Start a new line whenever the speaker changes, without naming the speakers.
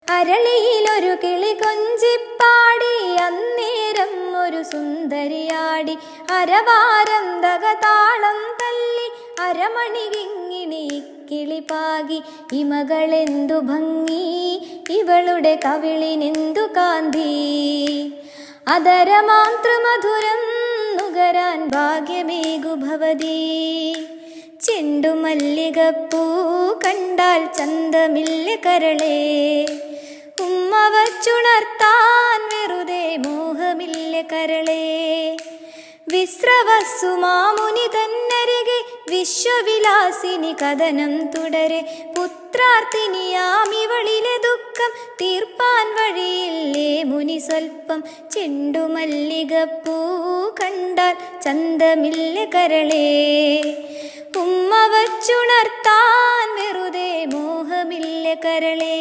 അരളിയിലൊരു കിളി കൊഞ്ചിപ്പാടി അന്നേരം ഒരു സുന്ദരിയാടി അരവാരം ദഗതാളം തല്ലി അരമണി കിങ്ങിണി കിളിപാകി ഇമകളെന്തു ഭംഗി ഇവളുടെ കവിളിനെന്തു കാന്തി അതരമാതൃമധുരം നുകരാൻ ഭാഗ്യമേകു ഭവതി ചെണ്ടുമല്ലികപ്പൂ കണ്ടാൽ ചന്തമില്ല കരളേ ഉമ്മ വച്ചുണർത്താൻ വെറുതെ മോഹമില്ല കരളേ വിശ്രവസ്സു മാമുനി തന്നരികെ വിശ്വവിലാസിനി കഥനം തുടരെ പുത്രാർത്ഥിനിയാം ഇവളിലെ ദുഃഖം തീർപ്പാൻ വഴിയില്ലേ മുനി സ്വൽപ്പം ചെണ്ടുമല്ലികപ്പൂ കണ്ടാൽ ചന്തമില്ല കരളേ ഉമ്മ വച്ചുണർത്താൻ വെറുതെ മോഹമില്ല കരളേ